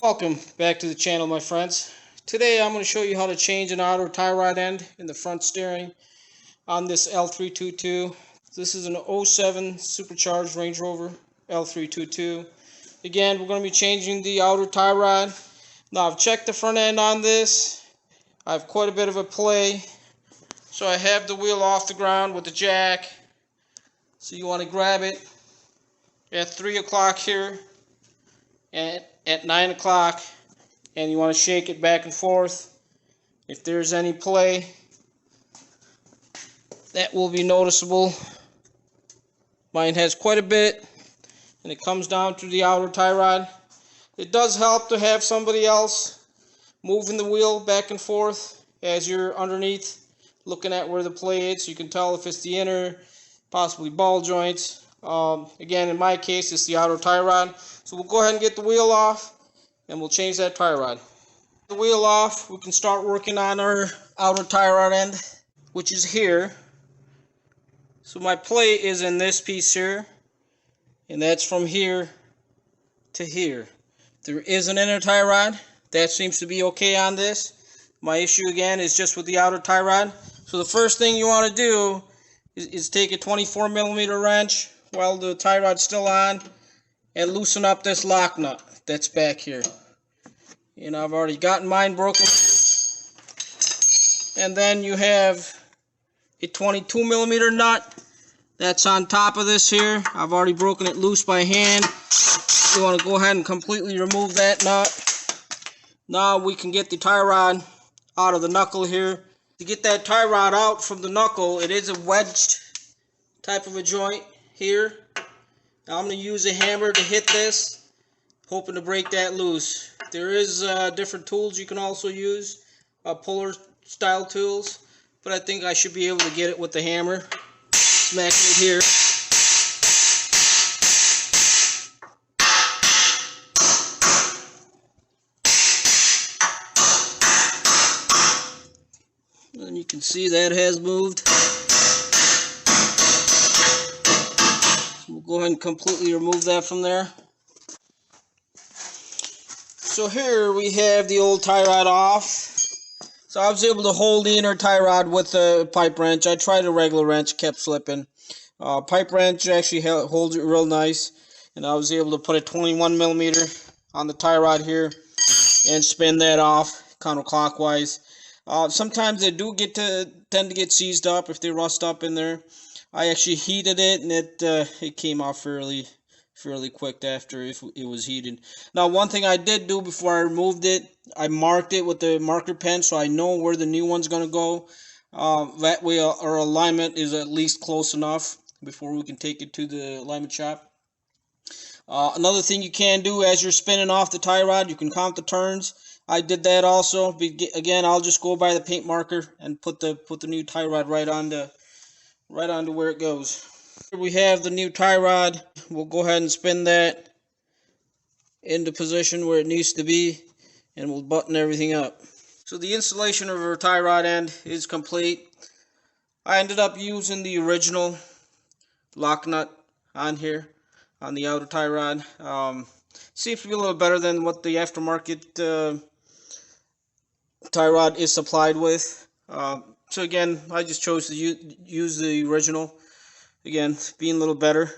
Welcome back to the channel, my friends. Today I'm going to show you how to change an outer tie rod end in the front steering on this L322. This is an '07 supercharged Range Rover L322. Again, we're going to be changing the outer tie rod. Now I've checked the front end on this. I have quite a bit of a play. So I have the wheel off the ground with the jack. So you want to grab it at 3 o'clock here and at 9 o'clock. And you want to shake it back and forth. If there's any play, that will be noticeable. Mine has quite a bit, and it comes down through the outer tie rod. It does help to have somebody else moving the wheel back and forth as you're underneath, looking at where the play is, so you can tell if it's the inner, possibly ball joints. Again, in my case, it's the outer tie rod. So we'll go ahead and get the wheel off, and we'll change that tie rod. The wheel off, we can start working on our outer tie rod end, which is here. So my play is in this piece here, and that's from here to here. There is an inner tie rod. That seems to be okay on this. My issue again is just with the outer tie rod. So the first thing you want to do is take a 24mm wrench while the tie rod's still on and loosen up this lock nut that's back here. And I've already gotten mine broken. And then you have a 22mm nut that's on top of this here. I've already broken it loose by hand. You want to go ahead and completely remove that nut. Now we can get the tie rod out of the knuckle here. To get that tie rod out from the knuckle, it is a wedged type of a joint here. Now I'm going to use a hammer to hit this, hoping to break that loose. There is different tools you can also use, puller style tools, but I think I should be able to get it with the hammer. Smacking it here. And you can see that has moved. So we'll go ahead and completely remove that from there. So here we have the old tie rod off. So I was able to hold the inner tie rod with a pipe wrench. I tried a regular wrench, kept slipping. Pipe wrench actually holds it real nice. And I was able to put a 21mm on the tie rod here and spin that off counterclockwise. Sometimes they do tend to get seized up if they rust up in there. I actually heated it, and it came off fairly quick after it was heated. Now, one thing I did do before I removed it, I marked it with the marker pen so I know where the new one's going to go. That way our alignment is at least close enough before we can take it to the alignment shop. Another thing you can do as you're spinning off the tie rod, you can count the turns. I did that also. Again, I'll just go by the paint marker and put the new tie rod right onto where it goes. Here we have the new tie rod. We'll go ahead and spin that into position where it needs to be, and we'll button everything up. So the installation of our tie rod end is complete. I ended up using the original lock nut on here on the outer tie rod. Seems to be a little better than what the aftermarket tie rod is supplied with. So again, I just chose to use the original. Again, being a little better.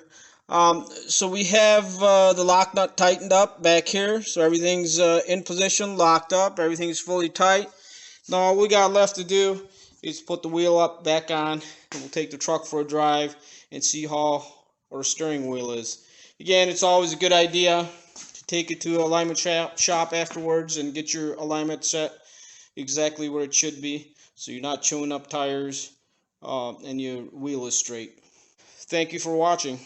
So we have the lock nut tightened up back here. So everything's in position, locked up. Everything's fully tight. Now all we got left to do is put the wheel up back on. And we'll take the truck for a drive and see how our steering wheel is. Again, it's always a good idea to take it to an alignment shop afterwards and get your alignment set exactly where it should be, so you're not chewing up tires and your wheel is straight. Thank you for watching.